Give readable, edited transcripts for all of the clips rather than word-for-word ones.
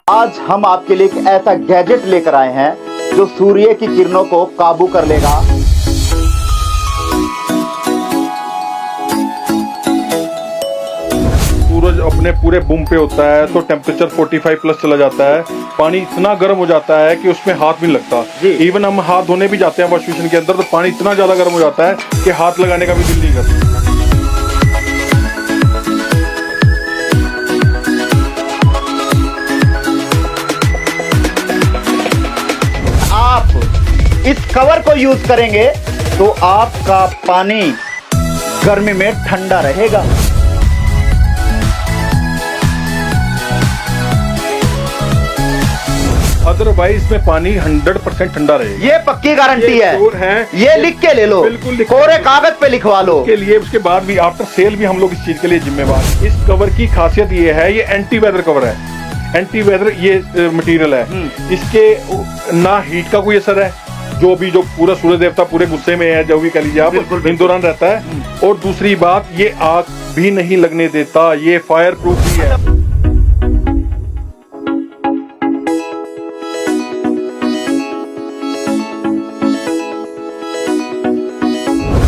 आज हम आपके लिए एक ऐसा गैजेट लेकर आए हैं जो सूर्य की किरणों को काबू कर लेगा। सूरज अपने पूरे बूम पे होता है तो टेम्परेचर 45 प्लस चला जाता है। पानी इतना गर्म हो जाता है कि उसमें हाथ भी नहीं लगता। इवन हम हाथ धोने भी जाते हैं वॉश बेसिन के अंदर तो पानी इतना ज्यादा गर्म हो जाता है कि हाथ लगाने का भी दिल नहीं करता। आप इस कवर को यूज करेंगे तो आपका पानी गर्मी में ठंडा रहेगा। अदरवाइज में पानी 100% ठंडा रहेगा। ये पक्की गारंटी है। ये लिख के ले लो, बिल्कुल कोरे कागज पे लिखवा लो। के लिए उसके बाद भी आफ्टर सेल भी हम लोग इस चीज के लिए जिम्मेवार। इस कवर की खासियत ये है, ये एंटी वेदर कवर है। एंटी वेदर ये मटेरियल है, इसके ना हीट का कोई असर है। जो पूरा सूर्य देवता पूरे गुस्से में है, जो भी कह लीजिए आप, इन दौरान रहता है। और दूसरी बात, ये आग भी नहीं लगने देता, ये फायर प्रूफ भी है।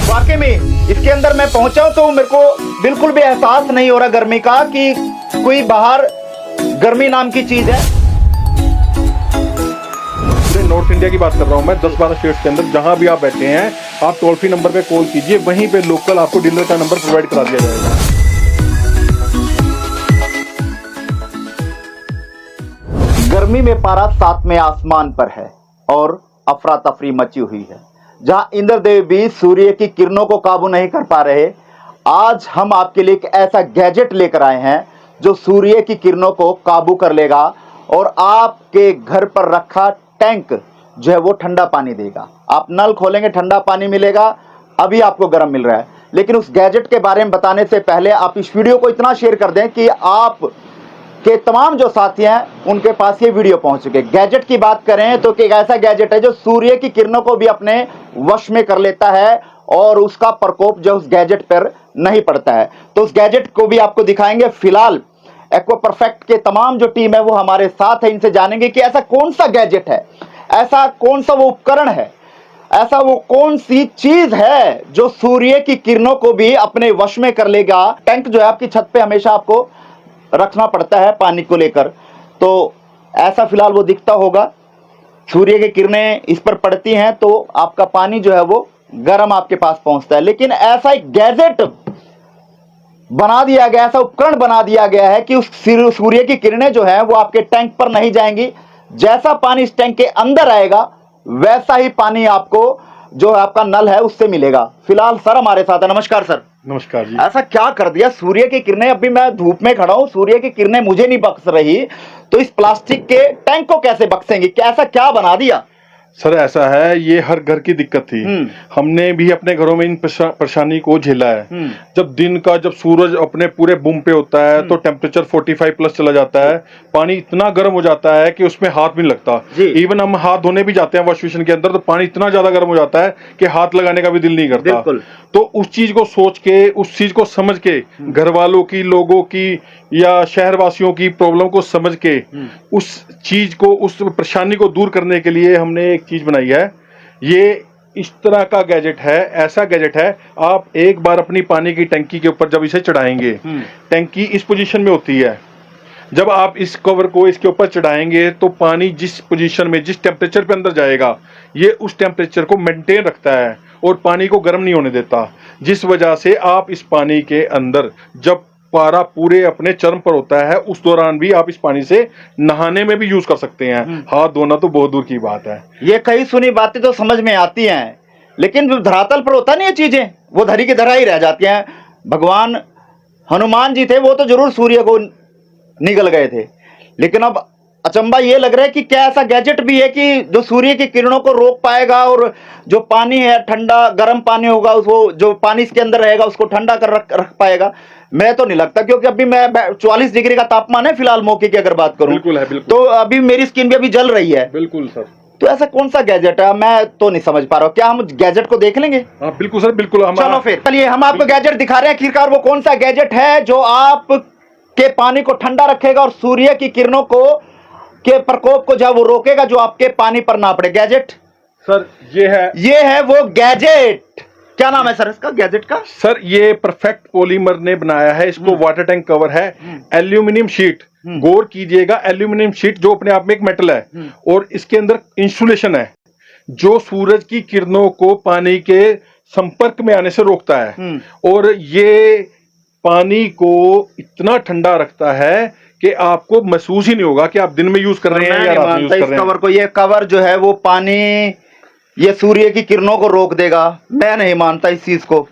वाकई में इसके अंदर मैं पहुंचा हूं तो मेरे को बिल्कुल भी एहसास नहीं हो रहा गर्मी का कि कोई बाहर गर्मी नाम की चीज है। नॉर्थ इंडिया की बात कर रहा हूं मैं, 10-12 स्टेट्स के अंदर जहां भी आप बैठे हैं, आप टोल फ्री नंबर पे कॉल कीजिए, वहीं पे लोकल आपको डीलर का नंबर प्रोवाइड करा दिया जाएगा। गर्मी में पारा 7वें आसमान पर है और अफरा तफरी मची हुई है। जहां इंद्रदेव भी सूर्य की किरणों को काबू नहीं कर पा रहे, आज हम आपके लिए एक ऐसा गैजेट लेकर आए हैं जो सूर्य की किरणों को काबू कर लेगा और आपके घर पर रखा टैंक जो है वो ठंडा पानी देगा। आप नल खोलेंगे ठंडा पानी मिलेगा। अभी आपको गर्म मिल रहा है, लेकिन उस गैजेट के बारे में बताने से पहले आप इस वीडियो को इतना शेयर कर दें कि आप के तमाम जो साथी हैं उनके पास ये वीडियो पहुंच चुके। गैजेट की बात करें तो एक ऐसा गैजेट है जो सूर्य की किरणों को भी अपने वश में कर लेता है और उसका प्रकोप जो उस गैजेट पर नहीं पड़ता है। तो उस गैजेट को भी आपको दिखाएंगे। फिलहाल एक्वा परफेक्ट के तमाम जो टीम है वो हमारे साथ है, इनसे जानेंगे कि ऐसा कौन सा गैजेट है, ऐसा कौन सा वो उपकरण है, ऐसा वो कौन सी चीज है जो सूर्य की किरणों को भी अपने वश में कर लेगा। टैंक जो है आपकी छत पे हमेशा आपको रखना पड़ता है पानी को लेकर, तो ऐसा फिलहाल वो दिखता होगा। सूर्य की किरणें इस पर पड़ती हैं तो आपका पानी जो है वो गर्म आपके पास पहुंचता है। लेकिन ऐसा एक गैजेट बना दिया गया, ऐसा उपकरण बना दिया गया है कि उस सूर्य की किरणें जो है वो आपके टैंक पर नहीं जाएंगी। जैसा पानी इस टैंक के अंदर आएगा वैसा ही पानी आपको जो आपका नल है उससे मिलेगा। फिलहाल सर हमारे साथ है। नमस्कार सर। नमस्कार जी। ऐसा क्या कर दिया, सूर्य की किरणें, अभी मैं धूप में खड़ा हूं, सूर्य की किरणें मुझे नहीं बख्श रही, तो इस प्लास्टिक के टैंक को कैसे बख्शेंगी? ऐसा क्या बना दिया? सर ऐसा है, ये हर घर की दिक्कत थी। हमने भी अपने घरों में इन परेशानी को झेला है। जब सूरज अपने पूरे बूम पे होता है तो टेम्परेचर 45 प्लस चला जाता है। पानी इतना गर्म हो जाता है कि उसमें हाथ भी नहीं लगता। इवन हम हाथ धोने भी जाते हैं वॉश बेसिन के अंदर तो पानी इतना ज्यादा गर्म हो जाता है कि हाथ लगाने का भी दिल नहीं करता। तो उस चीज को सोच के, उस चीज को समझ के, घर वालों की, लोगों की या शहरवासियों की प्रॉब्लम को समझ के, उस चीज को, उस परेशानी को दूर करने के लिए हमने एक चीज बनाई है। ये इस तरह का गैजेट है, ऐसा गैजेट है, आप एक बार अपनी पानी की टंकी के ऊपर जब इसे चढ़ाएंगे, टंकी इस पोजीशन में होती है। जब आप इस कवर को इसके ऊपर चढ़ाएंगे तो पानी जिस पोजीशन में, जिस टेम्परेचर पे अंदर जाएगा, ये उस टेम्परेचर को मेंटेन रखता है और पानी को गर्म नहीं होने देता। जिस वजह से आप इस पानी के अंदर, जब पारा पूरे अपने चरम पर होता है, उस दौरान भी आप इस पानी से नहाने में भी यूज कर सकते हैं। हाथ धोना तो बहुत दूर की बात है। ये कई सुनी बातें तो समझ में आती हैं, लेकिन जो धरातल पर होता नहीं है चीजें, वो धरी की धरा ही रह जाती हैं। भगवान हनुमान जी थे, वो तो जरूर सूर्य को निगल गए थे, लेकिन अब अचंबा ये लग रहा है कि क्या ऐसा गैजेट भी है कि जो सूर्य की किरणों को रोक पाएगा और जो पानी है ठंडा गर्म पानी होगा, उसको जो पानी इसके अंदर रहेगा उसको ठंडा कर रख पाएगा। मैं तो नहीं लगता, क्योंकि अभी मैं 44 डिग्री का तापमान है फिलहाल मौके की अगर बात करूं। बिल्कुल है, बिल्कुल। तो अभी मेरी स्किन भी अभी जल रही है। बिल्कुल सर। तो ऐसा कौन सा गैजेट है, मैं तो नहीं समझ पा रहा हूँ। क्या हम गैजेट को देख लेंगे? हाँ बिल्कुल सर, बिल्कुल। चलो फिर चलिए, हम आपको गैजेट दिखा रहे हैं। आखिरकार वो कौन सा गैजेट है जो आप के पानी को ठंडा रखेगा और सूर्य की किरणों को के प्रकोप को जब वो रोकेगा जो आपके पानी पर ना पड़े। गैजेट सर ये है वो गैजेट। क्या नाम है सर इसका, गैजेट का? सर ये परफेक्ट पॉलीमर ने बनाया है इसको। वाटर टैंक कवर है, एल्यूमिनियम शीट। गौर कीजिएगा, एल्यूमिनियम शीट जो अपने आप में एक मेटल है, और इसके अंदर इंसुलेशन है जो सूरज की किरणों को पानी के संपर्क में आने से रोकता है, और ये पानी को इतना ठंडा रखता है कि आपको महसूस ही नहीं होगा कि आप दिन में यूज कर रहे हैं या रात में यूज कर रहे हैं। कवर को, ये कवर जो है वो पानी, ये सूर्य की किरणों को रोक देगा। मैं नहीं मानता इस चीज को।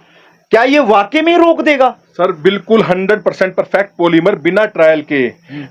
क्या ये वाकई में रोक देगा? सर बिल्कुल 100% परफेक्ट पॉलीमर, बिना ट्रायल के,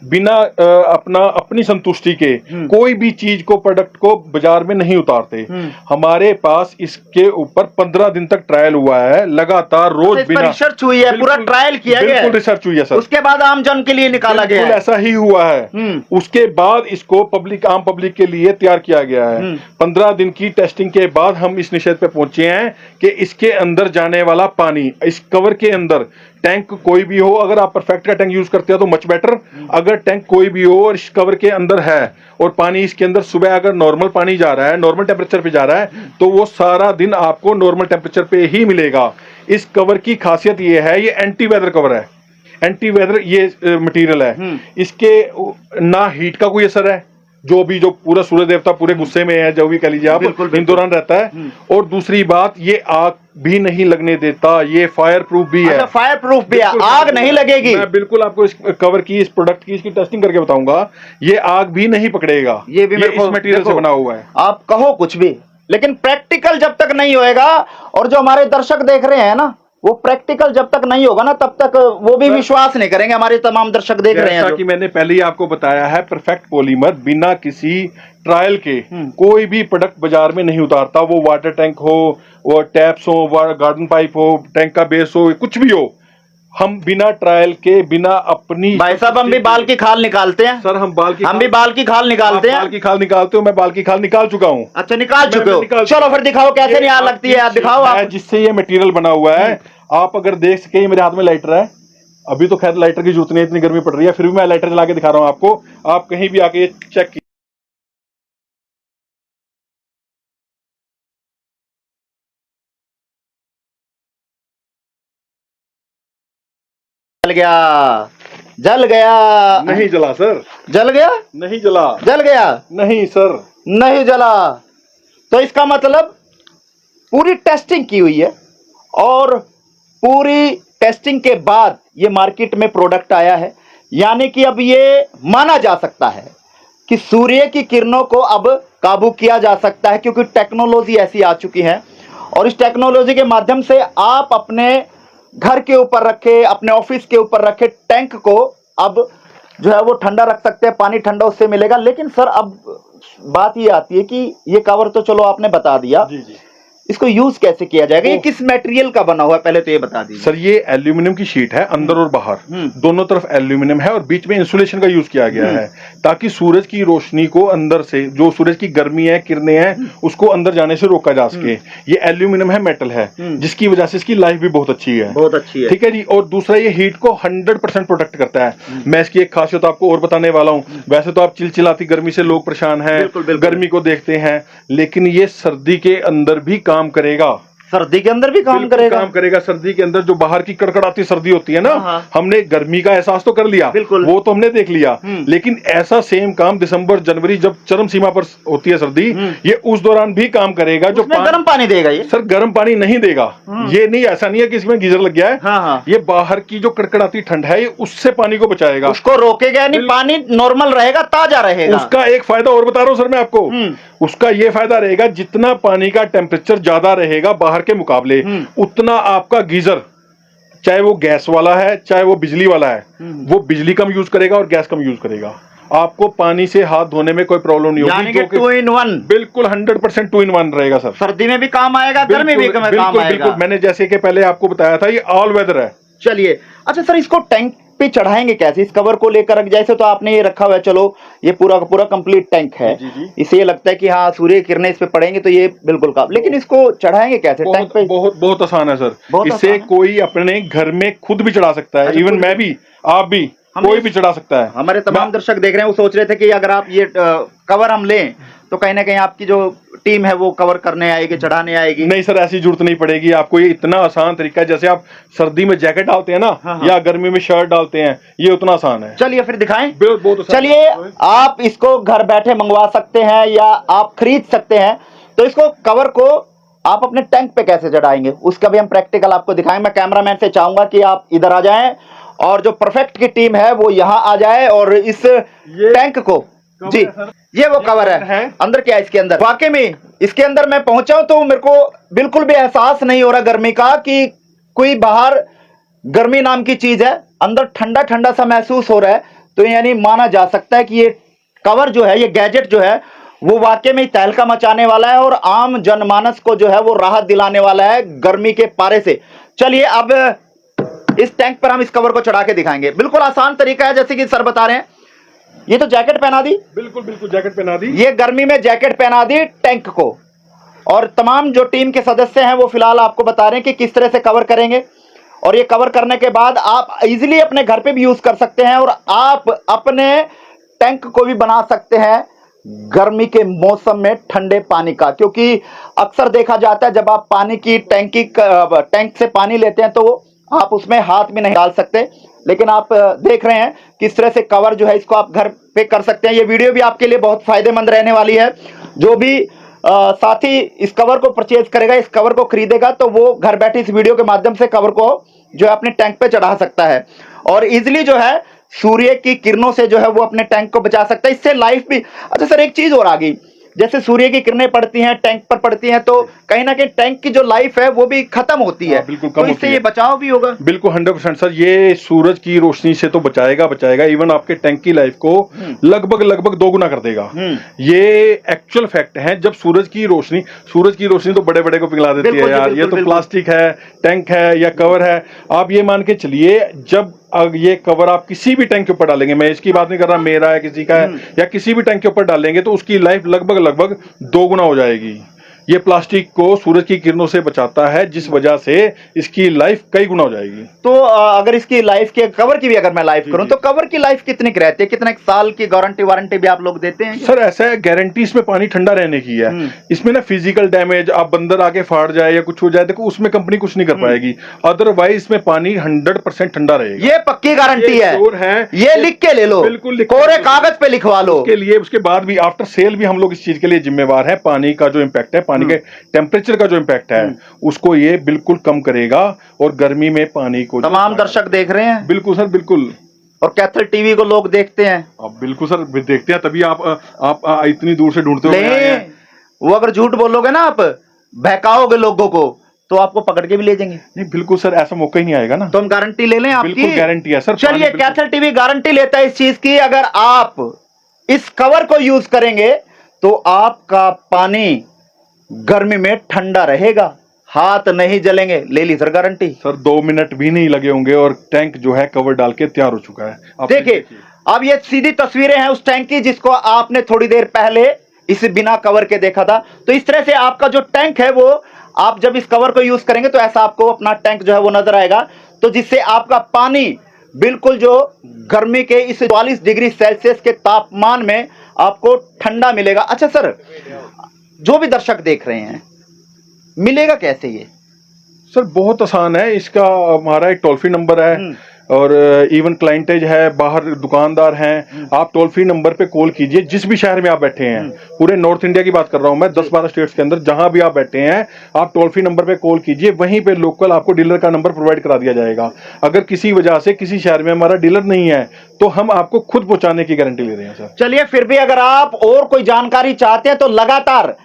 बिना अपनी संतुष्टि के कोई भी चीज को, प्रोडक्ट को बाजार में नहीं उतारते। हमारे पास इसके ऊपर 15 दिन तक ट्रायल हुआ है, लगातार रोज बिना रिसर्च हुई है, पूरा ट्रायल किया गया है, बिल्कुल रिसर्च हुई है सर। उसके बाद आम जन के लिए निकाला गया है। ऐसा ही हुआ है। उसके बाद इसको आम पब्लिक के लिए तैयार किया गया है। 15 दिन की टेस्टिंग के बाद हम इस निष्कर्ष पे पहुंचे हैं कि इसके अंदर जाने वाला पानी, इस कवर के अंदर, टैंक कोई भी हो, अगर आप परफेक्ट का टैंक यूज करते हो तो मच बेटर। अगर टैंक कोई भी हो और इस कवर के अंदर है और पानी इसके अंदर सुबह अगर नॉर्मल पानी जा रहा है, नॉर्मल टेम्परेचर पे जा रहा है, तो वो सारा दिन आपको नॉर्मल टेम्परेचर पे ही मिलेगा। इस कवर की खासियत ये है, ये एंटी वेदर कवर है। एंटी वेदर ये मटेरियल है, इसके ना हीट का कोई असर है, जो पूरा सूर्य देवता पूरे गुस्से में है, जो भी कह लीजिए आप, इन दौरान रहता है। और दूसरी बात, ये आग भी नहीं लगने देता, ये फायर प्रूफ भी है। फायर प्रूफ भी है, आग नहीं लगेगी। मैं बिल्कुल आपको इस कवर की, इस प्रोडक्ट की, इसकी टेस्टिंग करके बताऊंगा। ये आग भी नहीं पकड़ेगा, ये भी इस मटेरियल से बना हुआ है। आप कहो कुछ भी, लेकिन प्रैक्टिकल जब तक नहीं होएगा, और जो हमारे दर्शक देख रहे हैं ना, वो प्रैक्टिकल जब तक नहीं होगा ना, तब तक वो भी विश्वास नहीं करेंगे। हमारे तमाम दर्शक देख रहे हैं, जैसा कि मैंने पहले ही आपको बताया है, परफेक्ट पॉलीमर बिना किसी ट्रायल के कोई भी प्रोडक्ट बाजार में नहीं उतारता। वो वाटर टैंक हो, वो टैप्स हो, गार्डन पाइप हो, टैंक का बेस हो, कुछ भी हो, हम बिना ट्रायल के, बिना अपनी, भाई साहब हम भी बाल की खाल निकालते हैं सर। हम भी बाल की खाल निकालते हैं। बाल की खाल निकालते हो? मैं बाल की खाल निकाल चुका हूँ। अच्छा, निकाल चुके हो? चलो फिर दिखाओ कैसे निकाल लगती है, दिखाओ आप। जिससे ये मटेरियल बना हुआ है, आप अगर देख सके, ये मेरे हाथ में लाइटर है। अभी तो खैर लाइटर की जरूरत नहीं है, इतनी गर्मी पड़ रही है, फिर भी मैं लाइटर जला के दिखा रहा हूँ आपको। आप कहीं भी आके चेक कीजिए। जल गया, जल गया। नहीं जला सर। जल गया? नहीं जला। जल गया? नहीं सर, नहीं जला। तो इसका मतलब पूरी टेस्टिंग की हुई है, और पूरी टेस्टिंग के बाद ये मार्केट में प्रोडक्ट आया है। यानी कि अब ये माना जा सकता है कि सूर्य की किरणों को अब काबू किया जा सकता है, क्योंकि टेक्नोलॉजी ऐसी आ चुकी है। और इस टेक्नोलॉजी के माध्यम से आप अपने घर के ऊपर रखे, अपने ऑफिस के ऊपर रखे टैंक को अब जो है वो ठंडा रख सकते हैं, पानी ठंडा उससे मिलेगा। लेकिन सर अब बात ये आती है कि ये कवर तो चलो आपने बता दिया, जी जी, इसको यूज कैसे किया जाएगा? ये किस मटेरियल का बना हुआ है, पहले तो ये बता दीजिए। सर ये एल्यूमिनियम की शीट है, अंदर और बाहर दोनों तरफ एल्यूमिनियम है, और बीच में इंसुलेशन का यूज किया गया है, ताकि सूरज की रोशनी को अंदर से, जो सूरज की गर्मी है, किरणें हैं, उसको अंदर जाने से रोका जा सके। ये एल्यूमिनियम है, मेटल है, जिसकी वजह से इसकी लाइफ भी बहुत अच्छी है, बहुत अच्छी है। ठीक है जी। और दूसरा, ये हीट को 100% प्रोटेक्ट करता है। मैं इसकी एक खासियत आपको और बताने वाला हूँ। वैसे तो आप चिलचिलाती गर्मी से लोग परेशान हैं, गर्मी को देखते हैं, लेकिन ये सर्दी के अंदर भी काम करेगा। सर्दी के अंदर भी काम करेगा। सर्दी के अंदर जो बाहर की कड़कड़ाती सर्दी होती है ना, हमने गर्मी का एहसास तो कर लिया, वो तो हमने देख लिया, लेकिन ऐसा सेम काम दिसंबर जनवरी जब चरम सीमा पर होती है सर्दी, ये उस दौरान भी काम करेगा। जो गर्म पानी देगा ये? सर गर्म पानी नहीं देगा। ये नहीं, ऐसा नहीं है कि इसमें गीजर लग गया है। ये बाहर की जो कड़कड़ाती ठंड है, ये उससे पानी को बचाएगा, उसको रोकेगा, नहीं पानी नॉर्मल रहेगा, ताजा रहेगा। उसका एक फायदा और बता रहा हूं सर मैं आपको, उसका ये फायदा रहेगा, जितना पानी का टेम्परेचर ज्यादा रहेगा बाहर के मुकाबले, उतना आपका गीजर, चाहे वो गैस वाला है चाहे वो बिजली वाला है, वो बिजली कम यूज करेगा और गैस कम यूज करेगा। आपको पानी से हाथ धोने में कोई प्रॉब्लम नहीं होगी। 2 in 1 बिल्कुल 100% 2 in 1 रहेगा सर। सर्दी में भी काम आएगा, गर्मी में भी काम आएगा। बिल्कुल, मैंने जैसे कि पहले आपको बताया था, ये ऑल वेदर है। चलिए, अच्छा सर, इसको टैंक पे चढ़ाएंगे कैसे? इस कवर को लेकर, जैसे तो आपने ये रखा हुआ है, चलो ये पूरा का पूरा कंप्लीट टैंक है, इसे ये लगता है कि हाँ सूर्य किरणें इस पे पड़ेंगे तो ये बिल्कुल काम, लेकिन इसको चढ़ाएंगे कैसे टैंक पे? बहुत आसान है सर। इसे कोई अपने घर में खुद भी चढ़ा सकता है, इवन मैं भी, आप भी। कोई भी चढ़ा सकता है। हमारे तमाम दर्शक देख रहे हैं, वो सोच रहे थे कि अगर आप ये कवर हम लें तो कहीं ना कहीं आपकी जो टीम है वो कवर करने आएगी, चढ़ाने आएगी। नहीं सर, ऐसी जरूरत नहीं पड़ेगी आपको। ये इतना आसान तरीका है, जैसे आप सर्दी में जैकेट डालते हैं ना, या गर्मी में शर्ट डालते हैं, ये उतना आसान है। चलिए फिर दिखाएं। बहुत चलिए, आप इसको घर बैठे मंगवा सकते हैं या आप खरीद सकते हैं। तो इसको कवर को आप अपने टैंक पे कैसे चढ़ाएंगे उसका भी हम प्रैक्टिकल आपको दिखाएंगे। मैं कैमरामैन से चाहूंगा कि आप इधर आ जाएं और जो परफेक्ट की टीम है वो यहां आ जाए और इस टैंक को, जी ये वो कवर है। अंदर क्या है इसके अंदर? वाकई में इसके अंदर मैं पहुंचा हूं तो मेरे को बिल्कुल भी एहसास नहीं हो रहा गर्मी का, कि कोई बाहर गर्मी नाम की चीज है, अंदर ठंडा ठंडा सा महसूस हो रहा है। तो यानी माना जा सकता है कि ये कवर जो है, ये गैजेट जो है वो वाकई में तहलका मचाने वाला है और आम जनमानस को जो है वो राहत दिलाने वाला है गर्मी के पारे से। चलिए अब इस टैंक पर हम इस कवर को चढ़ा के दिखाएंगे। बिल्कुल आसान तरीका है, जैसे कि सर बता रहे हैं। ये तो जैकेट पहना दी, बिल्कुल जैकेट पहना दी, ये गर्मी में जैकेट पहना दी टैंक को। और तमाम जो टीम के सदस्य हैं वो फिलहाल आपको बता रहे हैं कि किस तरह से कवर करेंगे। और ये कवर करने के बाद आप इजीली अपने घर पे भी यूज कर सकते हैं और आप अपने टैंक को भी बना सकते हैं गर्मी के मौसम में ठंडे पानी का। क्योंकि अक्सर देखा जाता है जब आप पानी की टैंक से पानी लेते हैं तो आप उसमें हाथ भी नहीं डाल सकते, लेकिन आप देख रहे हैं किस तरह से कवर जो है इसको आप घर पे कर सकते हैं। ये वीडियो भी आपके लिए बहुत फायदेमंद रहने वाली है। जो भी साथी इस कवर को परचेज करेगा, इस कवर को खरीदेगा, तो वो घर बैठे इस वीडियो के माध्यम से कवर को जो है अपने टैंक पे चढ़ा सकता है और इजिली जो है सूर्य की किरणों से जो है वो अपने टैंक को बचा सकता है। इससे लाइफ भी अच्छा सर, एक चीज और आ गई, जैसे सूर्य की किरणें पड़ती हैं टैंक पर पड़ती हैं तो कहीं ना कहीं टैंक की जो लाइफ है वो भी खत्म होती है। बिल्कुल तो इससे ये बचाव भी होगा। बिल्कुल 100% सर, ये सूरज की रोशनी से तो बचाएगा, इवन आपके टैंक की लाइफ को लगभग 2 गुना कर देगा। ये एक्चुअल फैक्ट है। जब सूरज की रोशनी तो बड़े बड़े को पिघला देती है यार। ये तो प्लास्टिक है, टैंक है या कवर है, आप ये मान के चलिए जब ये कवर आप किसी भी टैंक के ऊपर डालेंगे, मैं इसकी बात नहीं कर रहा, मेरा है किसी का है, या किसी भी टैंक के ऊपर डालेंगे तो उसकी लाइफ लगभग 2 गुना हो जाएगी। ये प्लास्टिक को सूरज की किरणों से बचाता है, जिस वजह से इसकी लाइफ कई गुना हो जाएगी। तो अगर इसकी लाइफ के कवर की भी अगर मैं लाइफ करूं तो कवर की लाइफ कितनी रहती है? कितने साल की गारंटी वारंटी भी आप लोग देते हैं? सर ऐसा है, गारंटी इसमें पानी ठंडा रहने की है। इसमें ना फिजिकल डैमेज, आप बंदर आके फाड़ जाए या कुछ हो जाए, देखो उसमें कंपनी कुछ नहीं कर पाएगी। अदरवाइज इसमें पानी 100% ठंडा रहेगा। ये पक्की गारंटी है, ये लिख के ले लो, बिल्कुल कोरे कागज पे लिखवा लो। उसके बाद भी आफ्टर सेल भी हम लोग इस चीज के लिए जिम्मेवार है। पानी का जो इम्पैक्ट है, पानी के टेम्परेचर का जो इम्पैक्ट है, उसको ये बिल्कुल कम करेगा और गर्मी में पानी को तमाम दर्शक देख रहे हैं। बिल्कुल सर, बिल्कुल। और कैथल टीवी को लोग देखते हैं। अब बिल्कुल सर देखते हैं, तभी आप इतनी दूर से ढूंढते हो। वो अगर झूठ बोलोगे ना, आप बहकाओगे लोगों को, तो आपको पकड़ के भी ले जाएंगे। नहीं बिल्कुल सर, ऐसा मौका ही नहीं आएगा ना। तो हम गारंटी ले लें आपकी? बिल्कुल गारंटी है सर। चलिए, कैथल टीवी गारंटी लेता है इस चीज की, अगर आप इस कवर को यूज करेंगे तो आपका पानी गर्मी में ठंडा रहेगा, हाथ नहीं जलेंगे। ले ली सर गारंटी। सर 2 मिनट भी नहीं लगे होंगे और टैंक जो है कवर डाल के तैयार हो चुका है। देखिए, अब ये सीधी तस्वीरें हैं उस टैंक की जिसको आपने थोड़ी देर पहले इस बिना कवर के देखा था। तो इस तरह से आपका जो टैंक है वो आप जब इस कवर को यूज करेंगे तो ऐसा आपको अपना टैंक जो है वो नजर आएगा। तो जिससे आपका पानी बिल्कुल जो गर्मी के इस 44 डिग्री सेल्सियस के तापमान में आपको ठंडा मिलेगा। अच्छा सर, जो भी दर्शक देख रहे हैं, मिलेगा कैसे ये? सर बहुत आसान है। इसका हमारा एक टोल फ्री नंबर है और इवन क्लाइंटेज है, बाहर दुकानदार हैं। आप टोल फ्री नंबर पे कॉल कीजिए, जिस भी शहर में आप बैठे हैं, पूरे नॉर्थ इंडिया की बात कर रहा हूं मैं, 10-12 स्टेट्स के अंदर जहां भी आप बैठे हैं, आप टोल फ्री नंबर पे कॉल कीजिए। वहीं पे लोकल आपको डीलर का नंबर प्रोवाइड करा दिया जाएगा। अगर किसी वजह से किसी शहर में हमारा डीलर नहीं है तो हम आपको खुद पहुंचाने की गारंटी ले रहे हैं सर। चलिए, फिर भी अगर आप और कोई जानकारी चाहते हैं तो लगातार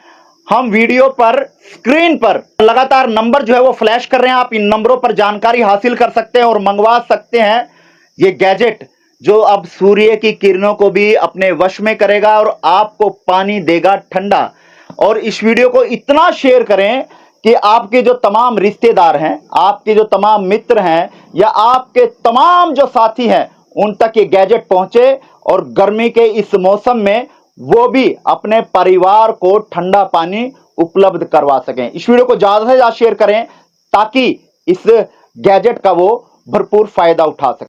हम वीडियो पर स्क्रीन पर लगातार नंबर जो है वो फ्लैश कर रहे हैं। आप इन नंबरों पर जानकारी हासिल कर सकते हैं और मंगवा सकते हैं ये गैजेट, जो अब सूर्य की किरणों को भी अपने वश में करेगा और आपको पानी देगा ठंडा। और इस वीडियो को इतना शेयर करें कि आपके जो तमाम रिश्तेदार हैं, आपके जो तमाम मित्र हैं या आपके तमाम जो साथी हैं, उन तक ये गैजेट पहुंचे और गर्मी के इस मौसम में वो भी अपने परिवार को ठंडा पानी उपलब्ध करवा सकें। इस वीडियो को ज्यादा से ज्यादा शेयर करें ताकि इस गैजेट का वो भरपूर फायदा उठा सकें।